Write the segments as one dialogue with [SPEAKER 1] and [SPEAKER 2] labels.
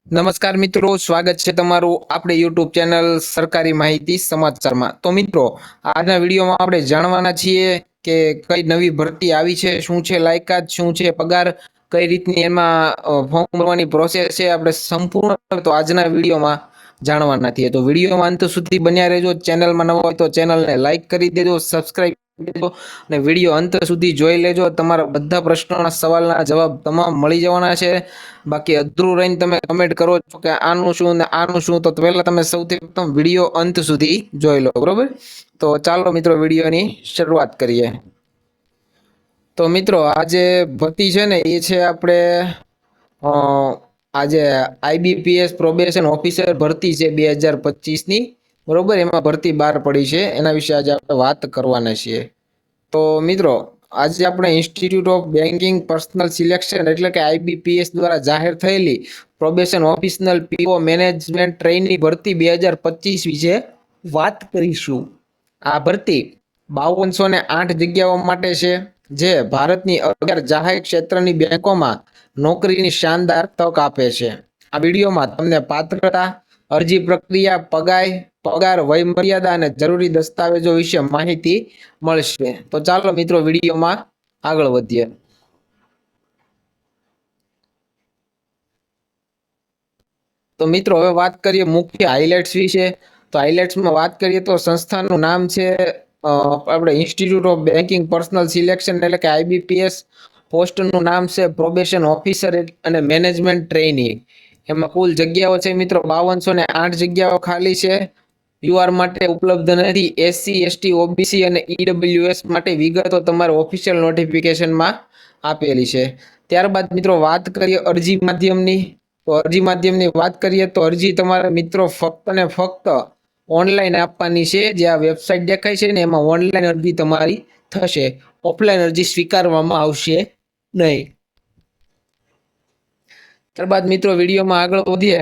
[SPEAKER 1] નમસ્કાર મિત્રો, સ્વાગત છે તમારું આપણે યુટ્યુબ ચેનલ સરકારી માહિતી સમાચારમાં। તો મિત્રો, આજના વિડીયોમાં આપણે જાણવાના છીએ કે કઈ નવી ભરતી આવી છે, શું છે લાયકાત, શું છે પગાર, કઈ રીતની એમાં ફોર્મ ભરવાની પ્રોસેસ છે, આપણે સંપૂર્ણ તો આજના વિડીયોમાં જાણવાના છીએ। તો વિડીયોમાં અંત સુધી બન્યા રહેજો। ચેનલમાં નવા હોય તો ચેનલને લાઈક કરી દેજો, સબસ્ક્રાઇબ કરી દેજો અને વિડીયો અંત સુધી જોઈ લેજો। તમારા બધા પ્રશ્નોના સવાલના જવાબ તમામ મળી જવાના છે। બાકી અધૂરું રહીને તમે કમેન્ટ કરો છો કે આનું શું ને આનું શું, તો પહેલા તમે સૌથી પ્રથમ વિડીયો અંત સુધી જોઈ લો, બરોબર। તો ચાલો મિત્રો વિડીયોની શરૂઆત કરીએ। તો મિત્રો, આજે ભરતી છે ને એ છે આપણે આજે આઈબીપીએસ પ્રોબેશન ઓફિસર ભરતી છે 2025ની, બરોબર। એમાં ભરતી બહાર પડી છે, એના વિશે આજે આપણે વાત કરવાના છીએ। તો મિત્રો, આજે આપણે institute of banking personal selection એટલે કે આઈબીપીએસ દ્વારા જાહેર થયેલી પ્રોબેશન ઓફિસનલ પીઓ મેનેજમેન્ટ ટ્રેઈની ભરતી 2025 વિશે વાત કરીશું। આ ભરતી 5208 જગ્યાઓ માટે છે, જે ભારતની 11 જાહેર ક્ષેત્રની બેંકોમાં નોકરીની શાનદાર તક આપે છે। આ વિડીયોમાં તમને પાત્રતા, અરજી પ્રક્રિયા, પગાર, વય મર્યાદા અને જરૂરી દસ્તાવેજો વિશે માહિતી મળશે। તો ચાલો મિત્રો વિડીયોમાં આગળ વધીએ। તો મિત્રો, હવે વાત કરીએ મુખ્ય હાઇલાઇટ્સ વિશે। તો હાઇલાઇટ્સમાં વાત કરીએ તો સંસ્થાનું નામ છે આપણે institute of banking personal selection એટલે કે આઈબીપીએસ। પોસ્ટનું નામ છે પ્રોબેશન ઓફિસર અને મેનેજમેન્ટ ટ્રેઈની। એમાં કુલ જગ્યાઓ છે મિત્રો 5208 જગ્યાઓ ખાલી છે। યુઆર માટે ઉપલબ્ધ નથી। એસસી, એસટી, ઓબીસી અને ઈડબ્લ્યુએસ માટે વિગતો તમારે ઓફિશિયલ નોટિફિકેશનમાં આપેલી છે। ત્યારબાદ મિત્રો વાત કરીએ અરજી માધ્યમની। તો અરજી માધ્યમની વાત કરીએ તો અરજી તમારા મિત્રો ફક્ત ને ફક્ત ઓનલાઈન આપવાની છે। જે આ વેબસાઇટ દેખાય છે ને એમાં ઓનલાઈન અરજી તમારી થશે, ઓફલાઈન અરજી સ્વીકારવામાં આવશે નહીં। ત્યારબાદ મિત્રો વિડીયોમાં આગળ વધીએ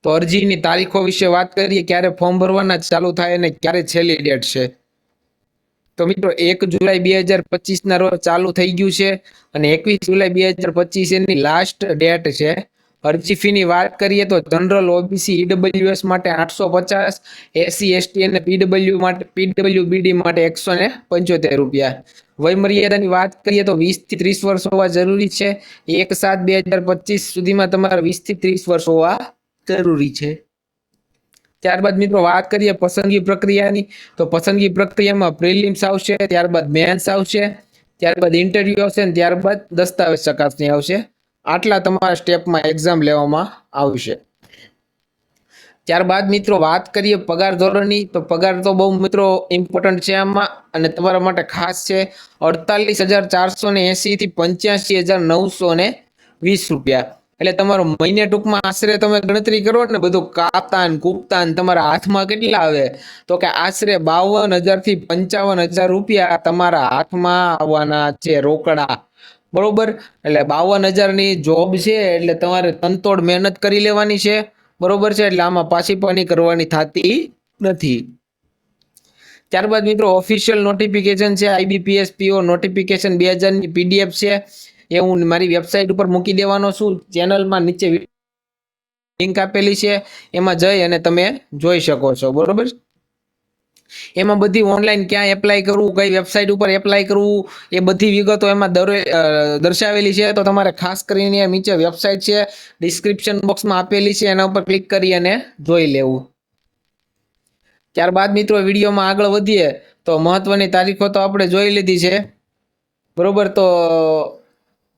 [SPEAKER 1] તો અરજીની તારીખો વિશે વાત કરીએ, ક્યારે ફોર્મ ભરવાના ચાલુ થાય અને ક્યારે છેલ્લી ડેટ છે। તો મિત્રો 1 જુલાઈ 2025 રોજ ચાલુ થઈ ગયું છે અને 21 જુલાઈ 2025 એની લાસ્ટ ડેટ છે। અરજી ફીની વાત કરીએ તો જનરલ, ઓબીસી, ઈડબ્લ્યુએસ માટે 850, એસસી, એસટી અને પીડબ્લ્યુબીડી માટે 175 રૂપિયા। વય મર્યાદાની વાત કરીએ તો 20 થી 30 વર્ષ હોવા જરૂરી છે। 1/7/2025 સુધીમાં તમારે 20 થી 30 વર્ષ હોવા જરૂરી છે। ત્યારબાદ મિત્રો વાત કરીએ પસંદગી પ્રક્રિયાની। તો પસંદગી પ્રક્રિયામાં પ્રિલિમ્સ આવશે, ત્યારબાદ મેન્સ આવશે, ત્યારબાદ ઇન્ટરવ્યુ આવશે અને ત્યારબાદ દસ્તાવેજ ચકાસણી આવશે। આટલા તમારા સ્ટેપમાં એક્ઝામ લેવામાં આવશે। ત્યારબાદ મિત્રો વાત કરીએ પગાર ધોરણની। તો પગાર તો બહુ મિત્રો ઇમ્પોર્ટન્ટ છે આમાં અને તમારા માટે ખાસ છે। 48,480 થી 85,920 રૂપિયા। એટલે તમારો મહિને ટૂંકમાં આશરે તમે ગણતરી કરો ને બધું કાપતા ને કૂપતા ને તમારા હાથમાં કેટલા આવે, તો કે આશરે 52,000 થી 55,000 રૂપિયા તમારા હાથમાં આવવાના છે રોકડા, બરોબર। એટલે 52,000ની જોબ છે એટલે તમારે તનતોડ મહેનત કરી લેવાની છે, બરોબર છે। એટલે આમાં પાછી પાની કરવાની થતી નથી। ત્યારબાદ મિત્રો ઓફિશિયલ નોટિફિકેશન છે આઈબીપીએસ પીઓ નોટિફિકેશન 2000ની પીડીએફ છે, એ હું મારી વેબસાઇટ ઉપર મૂકી દેવાનો છું। ચેનલમાં નીચે લિંક આપેલી છે, એમાં જઈ અને તમે જોઈ શકો છો, બરોબર। એમાં બધી ઓનલાઈન ક્યાં એપ્લાય કરવું, કઈ વેબસાઇટ ઉપર એપ્લાય કરવું, એ બધી વિગતો એમાં દર્શાવેલી છે। તો તમારે ખાસ કરીને નીચે વેબસાઇટ છે ડિસ્ક્રિપ્શન બોક્સમાં આપેલી છે, એના ઉપર ક્લિક કરી અને જોઈ લેવું। ત્યારબાદ મિત્રો વિડીયોમાં આગળ વધીએ તો મહત્વની તારીખો તો આપણે જોઈ લીધી છે, બરોબર। તો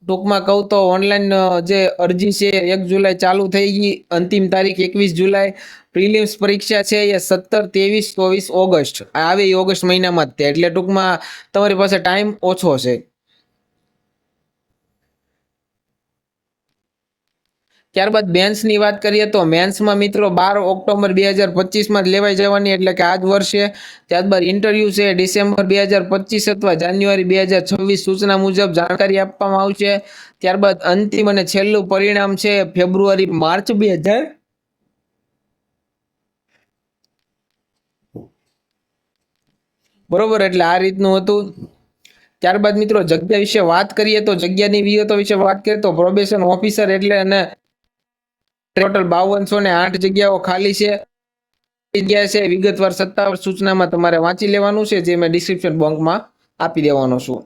[SPEAKER 1] ટૂંકમાં કહું તો ઓનલાઈન જે અરજી છે 1 જુલાઈ ચાલુ થઈ ગઈ, અંતિમ તારીખ 21 જુલાઈ। પ્રિલિમ્સ પરીક્ષા છે એ 17, 23, 24 ઓગસ્ટ આવે, ઓગસ્ટ મહિનામાં જ તે, એટલે ટૂંકમાં તમારી પાસે ટાઈમ ઓછો છે। ત્યારબાદ મેન્સની વાત કરીએ તો મેન્સમાં મિત્રો 12 ઓક્ટોબર 2025માં જ લેવાઈ જવાની, એટલે કે આ જ વર્ષે। ત્યારબાદ ઇન્ટરવ્યુ છે ડિસેમ્બર 2025 અથવા જાન્યુઆરી 2026 સૂચના મુજબ જાણકારી આપવામાં આવશે। ત્યારબાદ અંતિમ અને છેલ્લું પરિણામ છે ફેબ્રુઆરી-માર્ચ 2000, બરોબર। એટલે આ રીતનું હતું। ત્યારબાદ મિત્રો જગ્યા વિશે વાત કરીએ તો જગ્યાની વિગતો વિશે વાત કરીએ તો પ્રોબેશન ઓફિસર એટલે અને ટોટલ 5208 જગ્યાઓ ખાલી છે. જગ્યા છે વિગતવાર સત્તાવાર સૂચનામાં તમારે વાંચી લેવાનું છે, જે મેં ડિસ્ક્રિપ્શન બોક્સમાં આપી દેવાનો છું.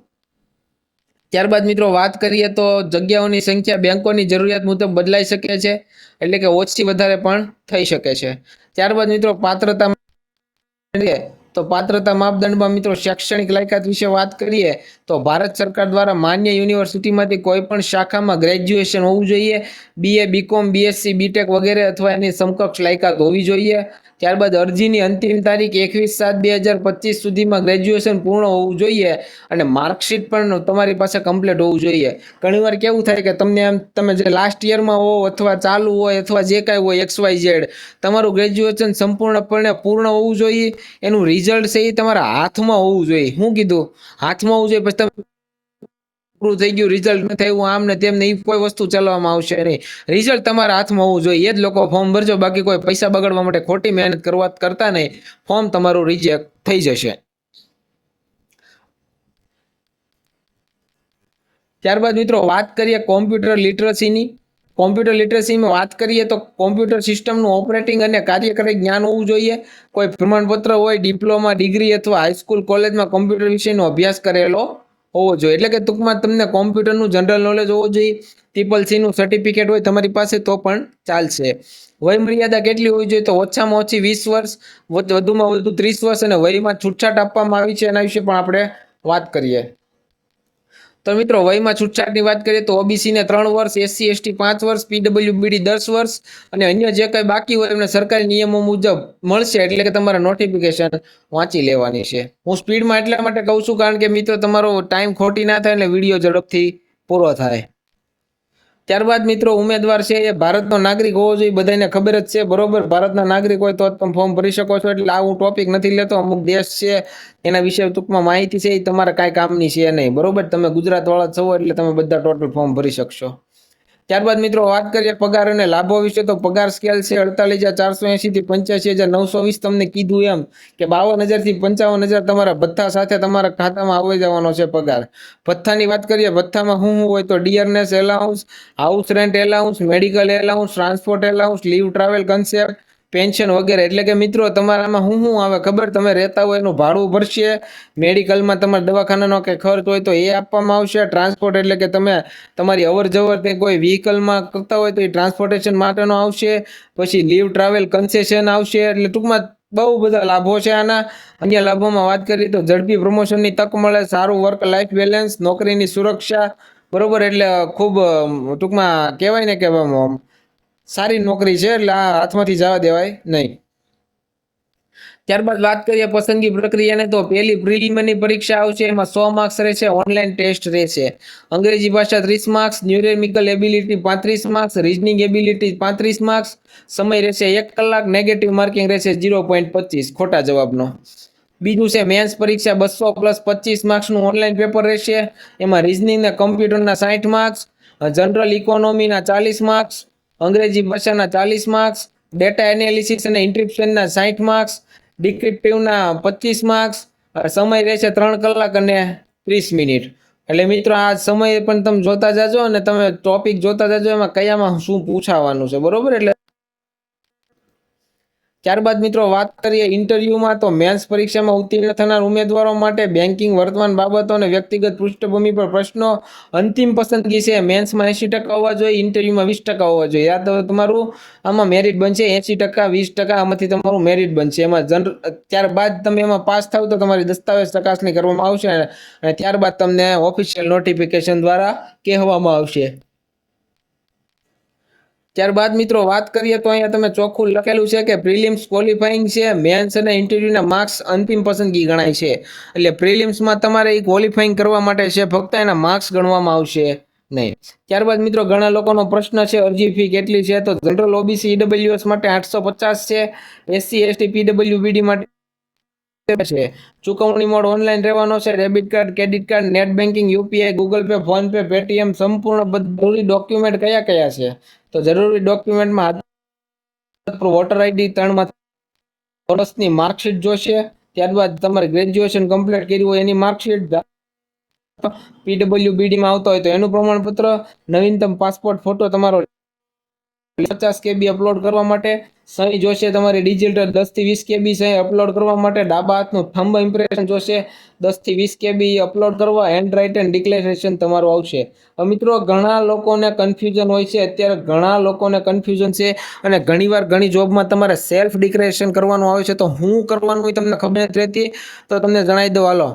[SPEAKER 1] ત્યારબાદ મિત્રો વાત કરીએ તો જગ્યાઓની સંખ્યા બેંકોની જરૂરિયાત મુજબ બદલાઈ શકે છે, એટલે કે ઓછી વધારે પણ થઈ શકે છે. ત્યારબાદ મિત્રો પાત્રતા માપદંડમાં મિત્રો શૈક્ષણિક લાયકાત વિશે વાત કરીએ તો ભારત સરકાર દ્વારા માન્ય યુનિવર્સિટીમાંથી કોઈ પણ શાખામાં ગ્રેજ્યુએશન હોવું જોઈએ. BA BCom BSc BTech વગેરે અથવા એની સમકક્ષ લાયકાત હોવી જોઈએ. ત્યારબાદ અરજીની અંતિમ તારીખ 21/7/2025 સુધીમાં ગ્રેજ્યુએશન પૂર્ણ હોવું જોઈએ અને માર્કશીટ પણ તમારી પાસે કમ્પ્લીટ હોવું જોઈએ. ઘણીવાર કેવું થાય કે તમે જે લાસ્ટ યરમાં હો અથવા ચાલુ હોય અથવા જે કાંઈ હોય XYZ, તમારું ગ્રેજ્યુએશન સંપૂર્ણપણે પૂર્ણ હોવું જોઈએ. એનું રિઝલ્ટ છે એ તમારા હાથમાં હોવું જોઈએ. શું કીધું? હાથમાં હોવું જોઈએ. પછી તમે પૂરું થઈ ગયું, રિઝલ્ટ નથી આવ્યું, આમ ને તેમ ને, એ કોઈ વસ્તુ ચલાવવામાં આવશે નહીં. રિઝલ્ટ તમારા હાથમાં હોવું જોઈએ. એ જ લોકો ફોર્મ ભરજો, બાકી કોઈ પૈસા બગાડવા માટે ખોટી મહેનત કરતા નહીં. ફોર્મ તમારું રિજેક્ટ થઈ જશે. ત્યારબાદ મિત્રો વાત કરીએ કોમ્પ્યુટર લિટરસીની. કોમ્પ્યુટર લિટરસીમાં વાત કરીએ તો કોમ્પ્યુટર સિસ્ટમનું ઓપરેટિંગ અને કાર્યકારી જ્ઞાન હોવું જોઈએ. કોઈ પ્રમાણપત્ર હોય, ડિપ્લોમા, ડિગ્રી અથવા હાઈસ્કૂલ કોલેજમાં કોમ્પ્યુટર વિષયનો અભ્યાસ કરેલો હોવો જોઈએ. એટલે કે ટૂંકમાં તમને કોમ્પ્યુટરનું જનરલ નોલેજ હોવું જોઈએ. CCC નું સર્ટિફિકેટ હોય તમારી પાસે તો પણ ચાલશે. વય મર્યાદા કેટલી હોવી જોઈએ? તો ઓછામાં ઓછી 20 વર્ષ, વધુમાં વધુ 30 વર્ષ, અને વયમાં છૂટછાટ આપવામાં આવી છે એના વિશે પણ આપણે વાત કરીએ. તો મિત્રો વયમાં છૂટછાટની વાત કરીએ તો OBC ને 3 વર્ષ, SC ST 5 વર્ષ, PWBD 10 વર્ષ અને અન્ય જે કંઈ બાકી હોય એમને સરકારી નિયમો મુજબ મળશે. એટલે કે તમારે નોટિફિકેશન વાંચી લેવાની છે. હું સ્પીડમાં એટલા માટે કહું છું કારણ કે મિત્રો તમારો ટાઈમ ખોટી ના થાય એટલે વિડીયો ઝડપથી પૂરો થાય. ત્યારબાદ મિત્રો ઉમેદવાર છે એ ભારતનો નાગરિક હોવો જોઈએ. બધાને ખબર જ છે, બરોબર? ભારતના નાગરિક હોય તો જ તમે ફોર્મ ભરી શકો છો. એટલે આવું ટોપિક નથી લેતો. અમુક દેશ છે એના વિશે ટૂંકમાં માહિતી છે એ તમારા કાંઈ કામની છે નહીં, બરોબર? તમે ગુજરાત વાળા છો એટલે તમે બધા ટોટલ ફોર્મ ભરી શકશો. ત્યારબાદ મિત્રો વાત કરીએ પગાર અને લાભો વિશે તો પગાર સ્કેલ છે 48,480 થી 85,920. તમને કીધું એમ કે 52,000 થી 55,000 તમારા ભથ્થા સાથે તમારા ખાતામાં આવી જવાનો છે પગાર. ભથ્થાની વાત કરીએ, ભથ્થામાં શું હોય તો dearness allowance, house rent allowance, medical allowance, transport allowance, leave travel concept, pension વગેરે. એટલે કે મિત્રો તમારામાં શું આવે ખબર? તમે રહેતા હોય એનું ભાડું ભરશે. મેડિકલમાં તમારા દવાખાનાનો કે ખર્ચ હોય તો એ આપવામાં આવશે. ટ્રાન્સપોર્ટ એટલે કે તમે તમારી અવર જવર તે કોઈ વ્હીકલમાં કરતા હોય તો એ ટ્રાન્સપોર્ટેશન માટેનો આવશે. પછી લીવ ટ્રાવેલ કન્સેશન આવશે. એટલે ટૂંકમાં બહુ બધા લાભો છે આના. અન્ય લાભોમાં વાત કરીએ તો ઝડપી પ્રમોશનની તક મળે, સારું વર્ક લાઈફ બેલેન્સ, નોકરીની સુરક્ષા, બરોબર? એટલે ખૂબ ટૂંકમાં કહેવાય ને કે સારી નોકરી છે, એટલે આ હાથમાંથી જવા દેવાય નહીં. ત્યારબાદ વાત કરીએ પસંદગી પ્રક્રિયાને તો પહેલી પ્રિલિમિનરી પરીક્ષા આવશે, એમાં 100 માર્ક્સ રહેશે, ઓનલાઈન ટેસ્ટ રહેશે. અંગ્રેજી ભાષા 30 marks, numerical ability 35 marks, reasoning ability 35 marks. સમય રહેશે 1 કલાક. નેગેટિવ માર્કિંગ રહેશે 0.25 ખોટા જવાબનો. બીજું છે મેન્સ પરીક્ષા 200 + 25 માર્ક્સનું ઓનલાઈન પેપર રહેશે. એમાં રીઝનિંગ ને કમ્પ્યુટરના 60 માર્ક્સ, જનરલ ઇકોનોમીના 40 માર્ક્સ, અંગ્રેજી ભાષાના 40 માર્ક્સ, ડેટા એનાલિસિસ અને ઇન્ટ્રિપ્શનના 60 માર્ક્સ, ડિસ્ક્રિપ્ટિવના 25 માર્ક્સ. સમય રહેશે 3 કલાક અને 30 મિનિટ. એટલે મિત્રો આ સમય પણ તમે જોતા જાજો અને તમે ટોપિક જોતા જાજો એમાં કયામાં શું પૂછાવાનું છે, બરોબર? એટલે ત્યારબાદ મિત્રો વાત કરીએ ઇન્ટરવ્યુમાં તો મેન્સ પરીક્ષામાં ઉત્તીર્ણ થનાર ઉમેદવારો માટે બેન્કિંગ, વર્તમાન બાબતો અને વ્યક્તિગત પૃષ્ઠભૂમિ પર પ્રશ્નો. અંતિમ પસંદગી છે મેન્સમાં 80% હોવા જોઈએ, ઇન્ટરવ્યુમાં 20% હોવા જોઈએ. યાદ તમારું આમાં મેરિટ બનશે 80%, 20%, આમાંથી તમારું મેરિટ બનશે. એમાં ત્યારબાદ તમે એમાં પાસ થાવ તો તમારી દસ્તાવેજ ચકાસણી કરવામાં આવશે અને ત્યારબાદ તમને ઓફિશિયલ નોટિફિકેશન દ્વારા કહેવામાં આવશે. ત્યારબાદ મિત્રો વાત કરીએ તો અહીંયા તમે ચોખ્ખું લખેલું છે કે પ્રિલિમ્સ ક્વોલિફાઈંગ છે, મેન્સ અને ઇન્ટરવ્યુના માર્ક્સ અંતિમ પસંદગી ગણાય છે. એટલે પ્રિલિમ્સમાં તમારે એ ક્વોલિફાઈંગ કરવા માટે છે, ફક્ત એના માર્ક્સ ગણવામાં આવશે નહીં. ત્યારબાદ મિત્રો ઘણા લોકોનો પ્રશ્ન છે અરજી ફી કેટલી છે? તો જનરલ OBC EWS માટે 850 છે, SC ST PWBD માટે છે. ચૂકવણી મોડ ઓનલાઈન રહેવાનો છે. Debit card, credit card, net banking, UPI, Google pay, phone pay, Paytm. સંપૂર્ણ જરૂરી ડોક્યુમેન્ટ કયા કયા છે? તો જરૂરી ડોક્યુમેન્ટમાં વોટર ID 3 વર્ષની માર્કશીટ જોશે. ત્યારબાદ તમારે ગ્રેજ્યુએશન કમ્પ્લીટ કર્યું હોય એની માર્કશીટ, PWBD માં આવતો હોય તો એનું પ્રમાણપત્ર, નવીનતમ પાસપોર્ટ ફોટો તમારો 50 KB અપલોડ કરવા માટે, સહી જોશે તમારી ડિજિટલ 10 થી 20 KB સહી અપલોડ કરવા માટે, ડાબા હાથનું થંબ ઇમ્પ્રેશન જોશે 10 થી 20 KB અપલોડ કરવા, હેન્ડ રાઇટન ડિક્લેરેશન તમારું આવશે. મિત્રો ઘણા લોકોને કન્ફ્યુઝન હોય છે, અત્યારે ઘણા લોકોને કન્ફ્યુઝન છે અને ઘણીવાર ઘણી જોબમાં તમારે સેલ્ફ ડિક્લેરેશન કરવાનું આવે છે. તો હું કરવાનું હોય તમને ખબર નથી રહેતી, તો તમને જણાવી દઉં. હાલો,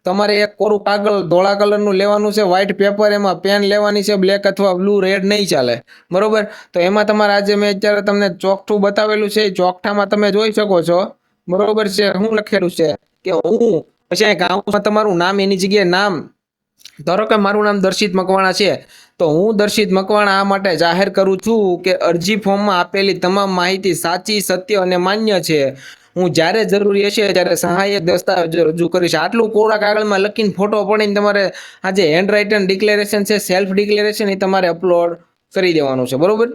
[SPEAKER 1] તમારે એક કોરું કાગળ ધોળા કલરનું લેવાનું છે, વ્હાઇટ પેપર, એમાં પેન લેવાની છે, બ્લેક અથવા બ્લુ, રેડ નહીં ચાલે, બરોબર. તો એમાં તમારે આજે મેં અત્યારે તમને ચોકઠું બતાવેલું છે, ચોકઠામાં તમે જોઈ શકો છો, બરોબર છે, શું લખેલું છે કે હું, પછી ગામમાં તમારું નામ, એની જગ્યાએ નામ, ધારો કે મારું નામ દર્શિત મકવાણા છે, તો હું દર્શિત મકવાણા આ માટે જાહેર કરું છું કે અરજી ફોર્મમાં આપેલી તમામ માહિતી સાચી, સત્ય અને માન્ય છે. હું જ્યારે જરૂરી હશે ત્યારે સહાયક દસ્તાવેજ રજૂ કરીશ. આટલું કોરા કાગળમાં લખીને ફોટો પડીને તમારે આ જે હેન્ડ રાઇટન ડિક્લેરેશન છે, સેલ્ફ ડિક્લેરેશન, એ તમારે અપલોડ કરી દેવાનું છે, બરોબર.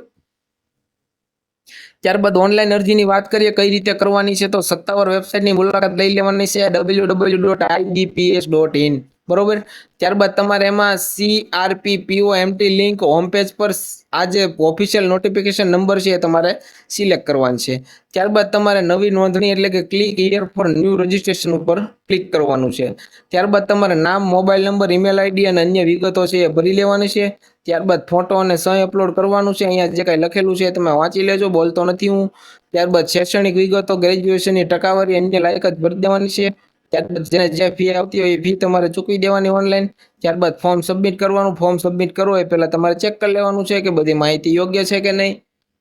[SPEAKER 1] ત્યારબાદ ઓનલાઈન અરજીની વાત કરીએ કઈ રીતે કરવાની છે, તો સત્તાવાર વેબસાઇટની મુલાકાત લઈ લેવાની છે, www.idps.in, બરોબર. ત્યારબાદ તમારે એમાં CRPPOMT લિંક હોમ પેજ પર આ જે ઓફિશિયલ નોટિફિકેશન નંબર છે એ તમારે સિલેક્ટ કરવાનું છે. ત્યારબાદ તમારે નવી નોંધણી એટલે કે click here for new registration ઉપર ક્લિક કરવાનું છે. ત્યારબાદ તમારે નામ, મોબાઈલ નંબર, ઈમેલ આઈડી અને અન્ય વિગતો છે એ ભરી લેવાની છે. ત્યારબાદ ફોટો અને સહી અપલોડ કરવાનું છે. અહીંયા જે કાંઈ લખેલું છે તમે વાંચી લેજો, બોલતો નથી હું. ત્યારબાદ શૈક્ષણિક વિગતો, ગ્રેજ્યુએશનની ટકાવારી, અન્ય લાયકાત ભરી દેવાની છે. ત્યારબાદ જેને જે ફી આવતી હોય એ ફી તમારે ચૂકવી દેવાની ઓનલાઈન. ત્યારબાદ ફોર્મ સબમિટ કરવાનું. ફોર્મ સબમિટ કરો એ પહેલાં તમારે ચેક કરી લેવાનું છે કે બધી માહિતી યોગ્ય છે કે નહીં,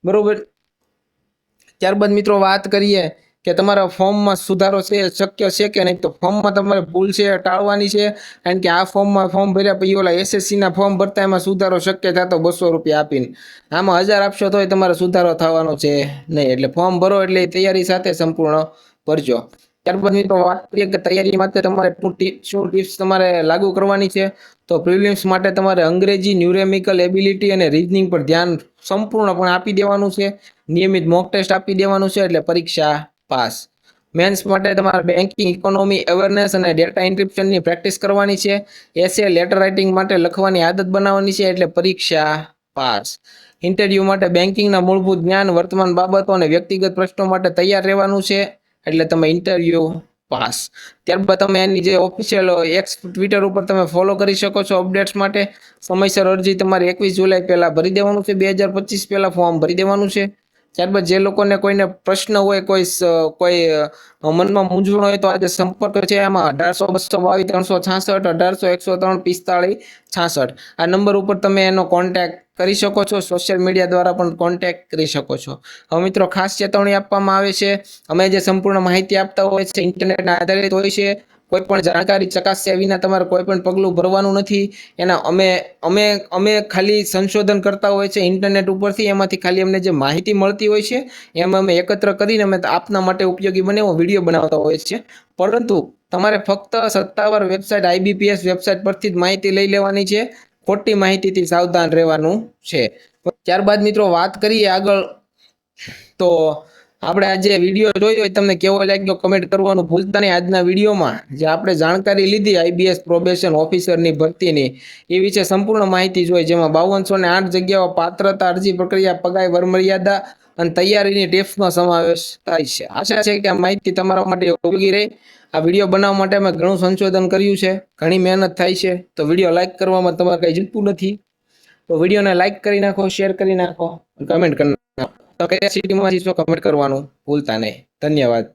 [SPEAKER 1] બરોબર. ત્યારબાદ મિત્રો વાત કરીએ કે તમારા ફોર્મમાં સુધારો છે શક્ય છે કે નહીં, તો ફોર્મમાં તમારે ભૂલ છે ટાળવાની છે, કારણ કે આ ફોર્મ ભર્યા પછી ઓલા SSCના ફોર્મ ભરતા એમાં સુધારો શક્ય થતો 200 રૂપિયા આપીને, આમાં 1000 આપશો તો તમારે સુધારો થવાનો છે નહીં. એટલે ફોર્મ ભરો એટલે તૈયારી સાથે સંપૂર્ણ ભરજો. ત્યારબાદ મિત્રો વાત કરીએ કે તૈયારી માટે તમારે શું ટિપ્સ તમારે લાગુ કરવાની છે, તો પ્રિલિમ્સ માટે તમારે અંગ્રેજી, ન્યુમેરિકલ એબિલિટી અને રીઝનિંગ પર ધ્યાન સંપૂર્ણપણે આપી દેવાનું છે. નિયમિત મોક ટેસ્ટ આપી દેવાનું છે એટલે પરીક્ષા પાસ. મેન્સ માટે તમારે બેન્કિંગ, ઇકોનોમી, અવેરનેસ અને ડેટા એન્ક્રિપ્શનની પ્રેક્ટિસ કરવાની છે. એસે, લેટર રાઇટિંગ માટે લખવાની આદત બનાવવાની છે એટલે પરીક્ષા પાસ. ઇન્ટરવ્યૂ માટે બેન્કિંગના મૂળભૂત જ્ઞાન, વર્તમાન બાબતો અને વ્યક્તિગત પ્રશ્નો માટે તૈયાર રહેવાનું છે એટલે તમે ઇન્ટરવ્યૂ પાસ. ત્યારબાદ તમે એની જે ઓફિશિયલ એક્સ ટ્વિટર ઉપર તમે ફોલો કરી શકો છો અપડેટ્સ માટે. સમયસર અરજી તમારે 21 જુલાઈ પહેલાં ભરી દેવાનું છે, 2025 પહેલાં ફોર્મ ભરી દેવાનું છે. ત્યારબાદ જે લોકોને કોઈને પ્રશ્ન હોય, કોઈ મનમાં મૂંઝવણ હોય તો આજે સંપર્ક છે એમાં 18-222-366, 18-103-45-66 આ નંબર ઉપર તમે એનો કોન્ટેક્ટ કરી શકો છો. સોશિયલ મીડિયા દ્વારા પણ કોન્ટેક્ટ કરી શકો છો. હવે મિત્રો ખાસ ચેતવણી આપવામાં આવે છે, અમે જે સંપૂર્ણ માહિતી આપતા હોય છે ઇન્ટરનેટના આધારિત હોય છે. કોઈ પણ જાણકારી ચકાસ્યા વિના તમારે કોઈ પણ પગલું ભરવાનું નથી. એના અમે ખાલી સંશોધન કરતા હોય છે ઇન્ટરનેટ ઉપરથી, એમાંથી ખાલી અમને જે માહિતી મળતી હોય છે એમાં અમે એકત્ર કરીને અમે આપના માટે ઉપયોગી બને એવો વિડીયો બનાવતા હોય છે. પરંતુ તમારે ફક્ત સત્તાવાર વેબસાઇટ IBPS વેબસાઇટ પરથી જ માહિતી લઈ લેવાની છે, ખોટી માહિતીથી સાવધાન રહેવાનું છે. ત્યારબાદ મિત્રો વાત કરીએ આગળ, તો આપણે આજે વિડીયો જોયો હોય તમને કેવો લાગ્યો કમેન્ટ કરવાનું ભૂલતા નહીં. આજના વિડીયોમાં જે આપણે જાણકારી લીધી IBS પ્રોબેશન ઓફિસરની ભરતીની એ વિશે સંપૂર્ણ માહિતી જોઈ, જેમાં 5208 જગ્યાઓ, પાત્રતા, અરજી પ્રક્રિયા, પગાર, વરમર્યાદા અને તૈયારીની ટિપ્સનો સમાવેશ થાય છે. આશા છે કે આ માહિતી તમારા માટે ઉપયોગી રહે. આ વિડીયો બનાવવા માટે અમે ઘણું સંશોધન કર્યું છે, ઘણી મહેનત થાય છે, તો વિડીયો લાઇક કરવામાં તમારે કંઈ જીતતું નથી. તો વિડીયોને લાઇક કરી નાખો, શેર કરી નાખો, કમેન્ટ કરી નાખો. તો કયા સિટીમાંથી છો કમેન્ટ કરવાનું ભૂલતા નહીં. ધન્યવાદ.